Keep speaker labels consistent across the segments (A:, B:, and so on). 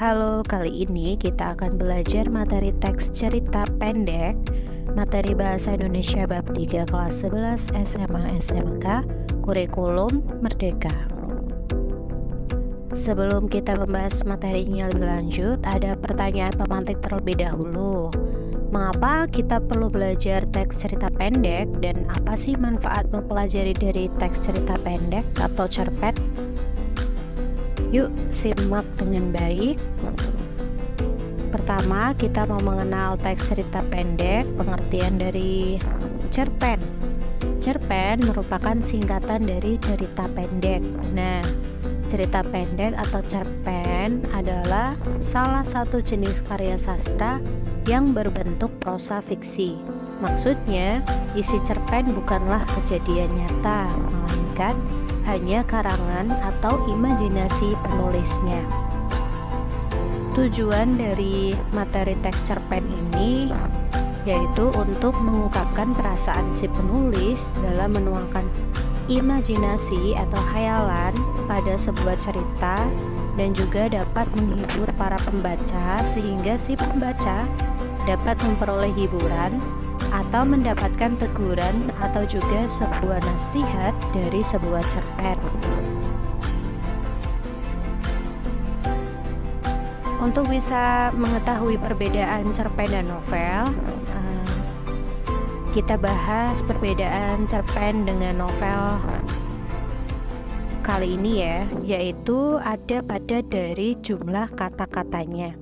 A: Halo, kali ini kita akan belajar materi teks cerita pendek, materi Bahasa Indonesia bab 3 kelas 11 SMA SMK, kurikulum Merdeka. Sebelum kita membahas materinya lebih lanjut, ada pertanyaan pemantik terlebih dahulu. Mengapa kita perlu belajar teks cerita pendek dan apa sih manfaat mempelajari dari teks cerita pendek atau cerpen? Yuk simak dengan baik. Pertama, kita mau mengenal teks cerita pendek, pengertian dari cerpen. Cerpen merupakan singkatan dari cerita pendek. Nah, cerita pendek atau cerpen adalah salah satu jenis karya sastra yang berbentuk prosa fiksi. Maksudnya, isi cerpen bukanlah kejadian nyata, melainkan hanya karangan atau imajinasi penulisnya. Tujuan dari materi teks cerpen ini yaitu untuk mengungkapkan perasaan si penulis dalam menuangkan imajinasi atau khayalan pada sebuah cerita dan juga dapat menghibur para pembaca sehingga si pembaca dapat memperoleh hiburan atau mendapatkan teguran atau juga sebuah nasihat dari sebuah cerpen. Untuk bisa mengetahui perbedaan cerpen dan novel, kita bahas perbedaan cerpen dengan novel kali ini yaitu ada pada dari jumlah kata-katanya.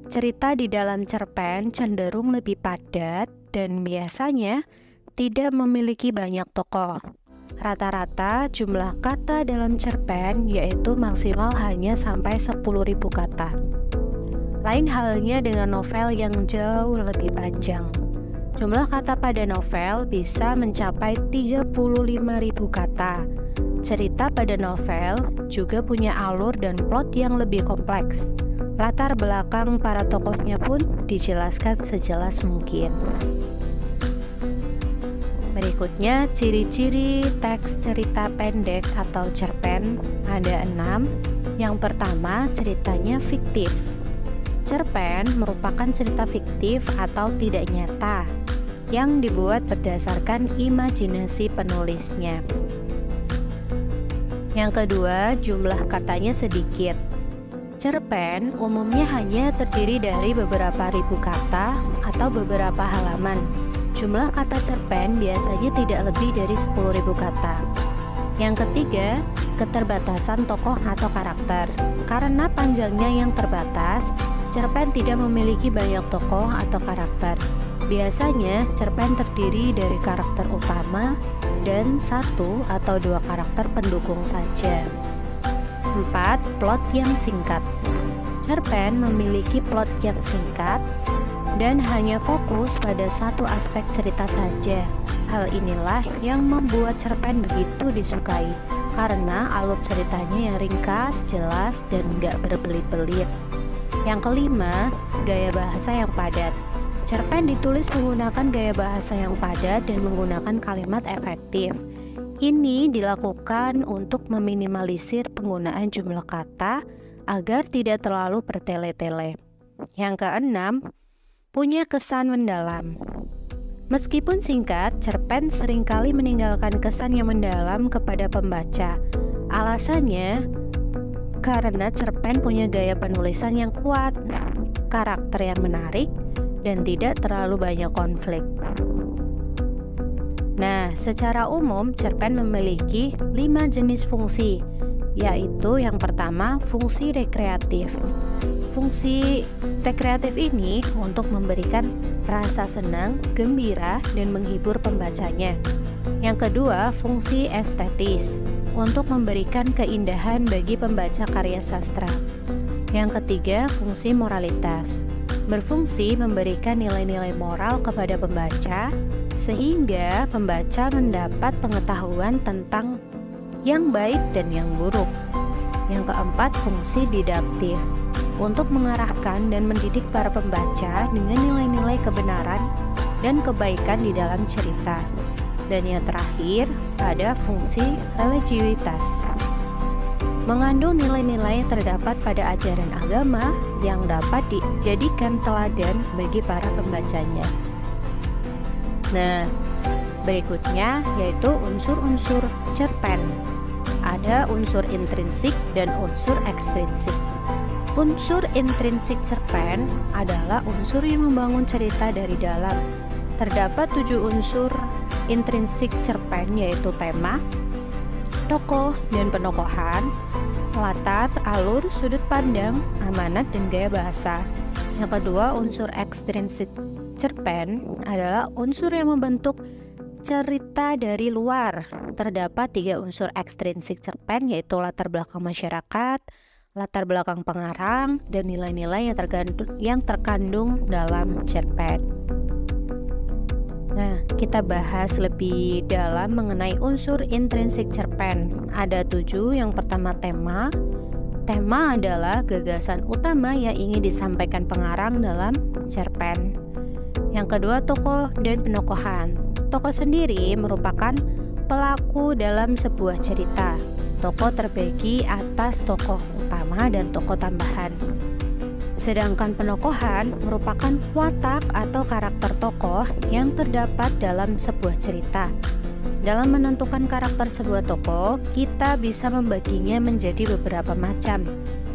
A: Cerita di dalam cerpen cenderung lebih padat dan biasanya tidak memiliki banyak tokoh. Rata-rata jumlah kata dalam cerpen yaitu maksimal hanya sampai 10.000 kata. Lain halnya dengan novel yang jauh lebih panjang. Jumlah kata pada novel bisa mencapai 35.000 kata. Cerita pada novel juga punya alur dan plot yang lebih kompleks. Latar belakang para tokohnya pun dijelaskan sejelas mungkin. Berikutnya, ciri-ciri teks cerita pendek atau cerpen ada 6. Yang pertama, ceritanya fiktif. Cerpen merupakan cerita fiktif atau tidak nyata yang dibuat berdasarkan imajinasi penulisnya. Yang kedua, jumlah katanya sedikit. Cerpen umumnya hanya terdiri dari beberapa ribu kata atau beberapa halaman. Jumlah kata cerpen biasanya tidak lebih dari 10.000 kata. Yang ketiga, keterbatasan tokoh atau karakter. Karena panjangnya yang terbatas, cerpen tidak memiliki banyak tokoh atau karakter. Biasanya cerpen terdiri dari karakter utama dan 1 atau 2 karakter pendukung saja. 4. Plot yang singkat. Cerpen memiliki plot yang singkat dan hanya fokus pada satu aspek cerita saja. Hal inilah yang membuat cerpen begitu disukai karena alur ceritanya yang ringkas, jelas, dan gak berbelit-belit. Yang kelima, gaya bahasa yang padat. Cerpen ditulis menggunakan gaya bahasa yang padat dan menggunakan kalimat efektif. Ini dilakukan untuk meminimalisir penggunaan jumlah kata agar tidak terlalu bertele-tele. Yang keenam, punya kesan mendalam. Meskipun singkat, cerpen seringkali meninggalkan kesan yang mendalam kepada pembaca. Alasannya, karena cerpen punya gaya penulisan yang kuat, karakter yang menarik, dan tidak terlalu banyak konflik. Nah, secara umum cerpen memiliki 5 jenis fungsi, yaitu yang pertama, fungsi rekreatif. Fungsi rekreatif ini untuk memberikan rasa senang, gembira, dan menghibur pembacanya. Yang kedua, fungsi estetis, untuk memberikan keindahan bagi pembaca karya sastra. Yang ketiga, fungsi moralitas, berfungsi memberikan nilai-nilai moral kepada pembaca sehingga pembaca mendapat pengetahuan tentang yang baik dan yang buruk. Yang keempat, fungsi didaktif, untuk mengarahkan dan mendidik para pembaca dengan nilai-nilai kebenaran dan kebaikan di dalam cerita. Dan yang terakhir, ada fungsi religiusitas, mengandung nilai-nilai yang terdapat pada ajaran agama yang dapat dijadikan teladan bagi para pembacanya. Nah, berikutnya yaitu unsur-unsur cerpen. Ada unsur intrinsik dan unsur ekstrinsik. Unsur intrinsik cerpen adalah unsur yang membangun cerita dari dalam. Terdapat 7 unsur intrinsik cerpen, yaitu tema, tokoh dan penokohan, latar, alur, sudut pandang, amanat, dan gaya bahasa. Yang kedua, unsur ekstrinsik cerpen adalah unsur yang membentuk cerita dari luar. Terdapat 3 unsur ekstrinsik cerpen, yaitu latar belakang masyarakat, latar belakang pengarang, dan nilai-nilai yang terkandung dalam cerpen. Nah, kita bahas lebih dalam mengenai unsur intrinsik cerpen. Ada 7. Yang pertama, tema. Tema adalah gagasan utama yang ingin disampaikan pengarang dalam cerpen. Yang kedua, tokoh dan penokohan. Tokoh sendiri merupakan pelaku dalam sebuah cerita. Tokoh terbagi atas tokoh utama dan tokoh tambahan. Sedangkan penokohan merupakan watak atau karakter tokoh yang terdapat dalam sebuah cerita. Dalam menentukan karakter sebuah tokoh, kita bisa membaginya menjadi beberapa macam.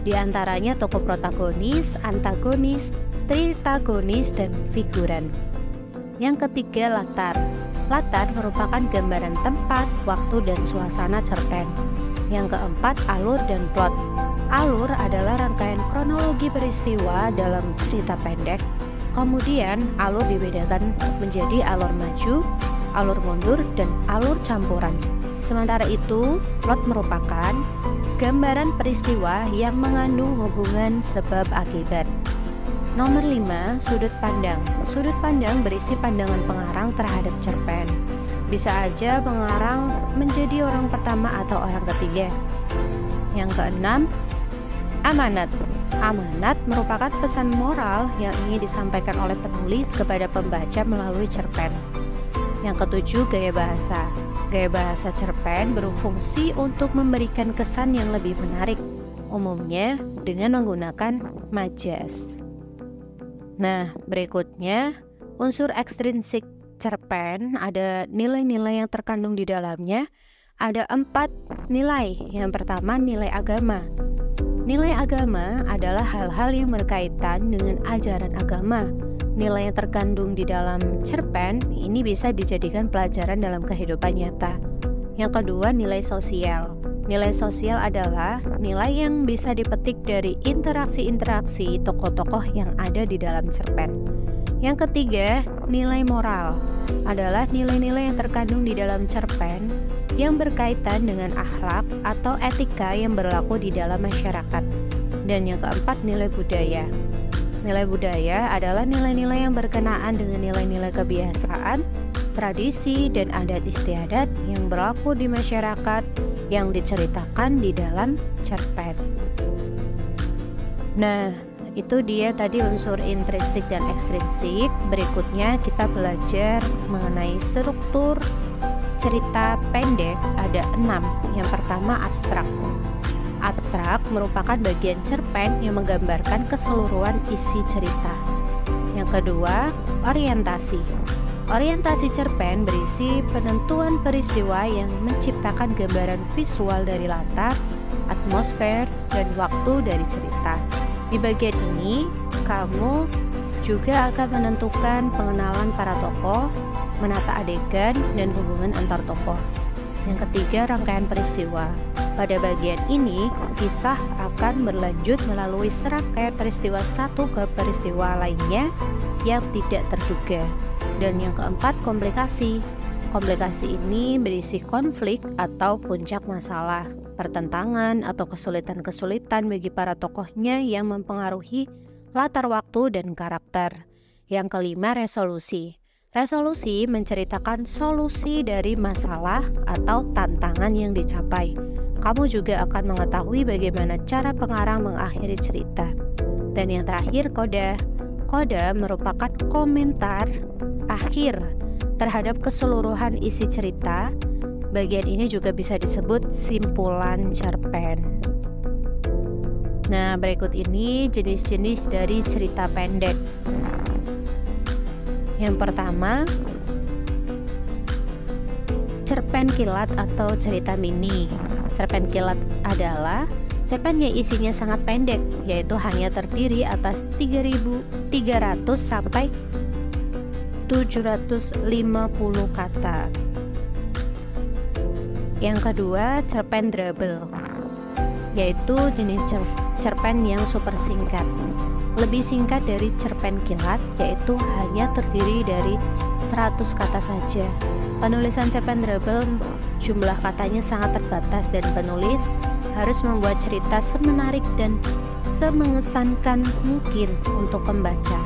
A: Di antaranya tokoh protagonis, antagonis, tritagonis, dan figuran. Yang ketiga, latar. Latar merupakan gambaran tempat, waktu, dan suasana cerpen. Yang keempat, alur dan plot. Alur adalah rangkaian kronologi peristiwa dalam cerita pendek. Kemudian alur dibedakan menjadi alur maju, alur mundur, dan alur campuran. Sementara itu, plot merupakan gambaran peristiwa yang mengandung hubungan sebab akibat. Nomor 5, sudut pandang. Sudut pandang berisi pandangan pengarang terhadap cerpen. Bisa aja pengarang menjadi orang pertama atau orang ketiga. Yang keenam, amanat. Amanat merupakan pesan moral yang ingin disampaikan oleh penulis kepada pembaca melalui cerpen. Yang ketujuh, gaya bahasa. Gaya bahasa cerpen berfungsi untuk memberikan kesan yang lebih menarik, umumnya dengan menggunakan majas. Nah, berikutnya, unsur ekstrinsik cerpen ada nilai-nilai yang terkandung di dalamnya. Ada 4 nilai. Yang pertama, nilai agama. Nilai agama adalah hal-hal yang berkaitan dengan ajaran agama. Nilai yang terkandung di dalam cerpen ini bisa dijadikan pelajaran dalam kehidupan nyata. Yang kedua, nilai sosial. Nilai sosial adalah nilai yang bisa dipetik dari interaksi-interaksi tokoh-tokoh yang ada di dalam cerpen. Yang ketiga, nilai moral adalah nilai-nilai yang terkandung di dalam cerpen yang berkaitan dengan akhlak atau etika yang berlaku di dalam masyarakat. Dan yang keempat, nilai budaya. Nilai budaya adalah nilai-nilai yang berkenaan dengan nilai-nilai kebiasaan, tradisi, dan adat istiadat yang berlaku di masyarakat yang diceritakan di dalam cerpen. Nah, itu dia tadi unsur intrinsik dan ekstrinsik. Berikutnya kita belajar mengenai struktur cerita pendek. Ada 6. Yang pertama, abstrak. Abstrak merupakan bagian cerpen yang menggambarkan keseluruhan isi cerita. Yang kedua, orientasi. Orientasi cerpen berisi penentuan peristiwa yang menciptakan gambaran visual dari latar, atmosfer, dan waktu dari cerita. Di bagian ini, kamu juga akan menentukan pengenalan para tokoh, menata adegan, dan hubungan antar tokoh. Yang ketiga, rangkaian peristiwa. Pada bagian ini, kisah akan berlanjut melalui serangkaian peristiwa satu ke peristiwa lainnya yang tidak terduga. Dan yang keempat, komplikasi. Komplikasi ini berisi konflik atau puncak masalah, pertentangan atau kesulitan-kesulitan bagi para tokohnya yang mempengaruhi latar waktu dan karakter. Yang kelima, resolusi. Resolusi menceritakan solusi dari masalah atau tantangan yang dicapai. Kamu juga akan mengetahui bagaimana cara pengarang mengakhiri cerita. Dan yang terakhir, koda. Koda merupakan komentar akhir terhadap keseluruhan isi cerita. Bagian ini juga bisa disebut simpulan cerpen. Nah, berikut ini jenis-jenis dari cerita pendek. Yang pertama, cerpen kilat atau cerita mini. Cerpen kilat adalah cerpen yang isinya sangat pendek, yaitu hanya terdiri atas 3.300 sampai 750 kata. Yang kedua, cerpen drabble, yaitu jenis cerpen yang super singkat, lebih singkat dari cerpen kilat, yaitu hanya terdiri dari 100 kata saja. Penulisan cerpen drabble jumlah katanya sangat terbatas dan penulis harus membuat cerita semenarik dan semengesankan mungkin untuk pembaca.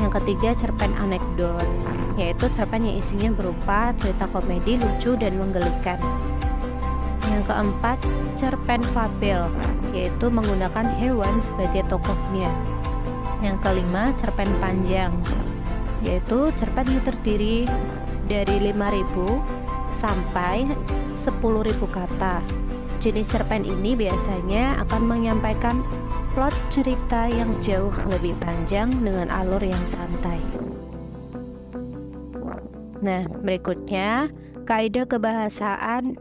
A: Yang ketiga, cerpen anekdot, yaitu cerpen yang isinya berupa cerita komedi, lucu, dan menggelikan. Yang keempat, cerpen fabel, yaitu menggunakan hewan sebagai tokohnya. Yang kelima, cerpen panjang, yaitu cerpen yang terdiri dari 5.000 sampai 10.000 kata. Jenis cerpen ini biasanya akan menyampaikan plot cerita yang jauh lebih panjang dengan alur yang santai. Nah, berikutnya kaidah kebahasaan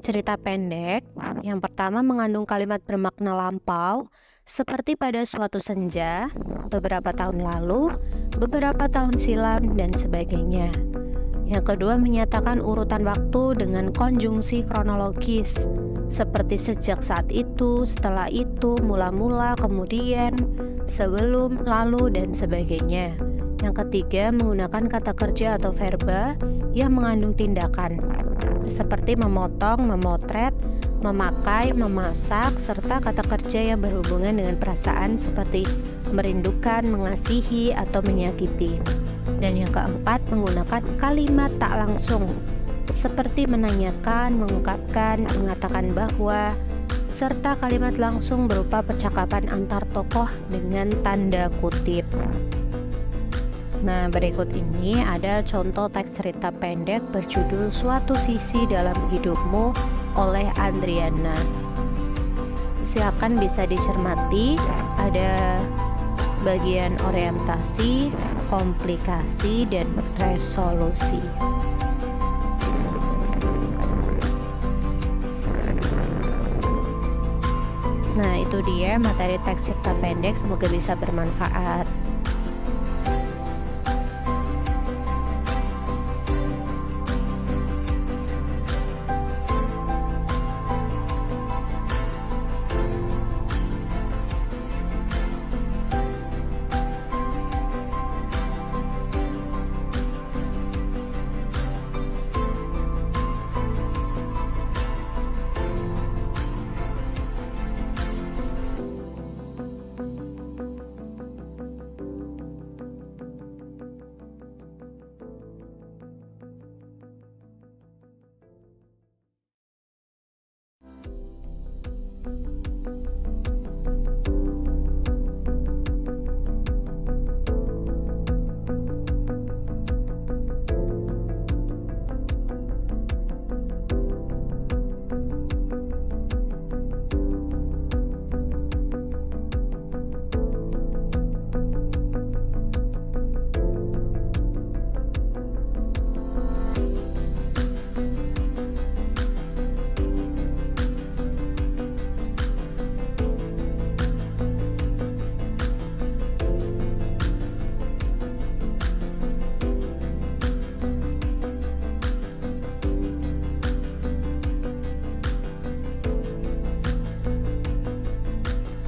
A: cerita pendek. Yang pertama, mengandung kalimat bermakna lampau, seperti pada suatu senja, beberapa tahun lalu, beberapa tahun silam, dan sebagainya. Yang kedua, menyatakan urutan waktu dengan konjungsi kronologis, seperti sejak saat itu, setelah itu, mula-mula, kemudian, sebelum, lalu, dan sebagainya. Yang ketiga, menggunakan kata kerja atau verba yang mengandung tindakan, seperti memotong, memotret, memakai, memasak, serta kata kerja yang berhubungan dengan perasaan seperti merindukan, mengasihi, atau menyakiti. Dan yang keempat, menggunakan kalimat tak langsung, seperti menanyakan, mengungkapkan, mengatakan bahwa, serta kalimat langsung berupa percakapan antar tokoh dengan tanda kutip. Nah, berikut ini ada contoh teks cerita pendek berjudul Suatu Sisi Dalam Hidupmu oleh Andriana. Silakan bisa dicermati, ada bagian orientasi, komplikasi, dan resolusi. Nah, itu dia materi teks cerita pendek, semoga bisa bermanfaat.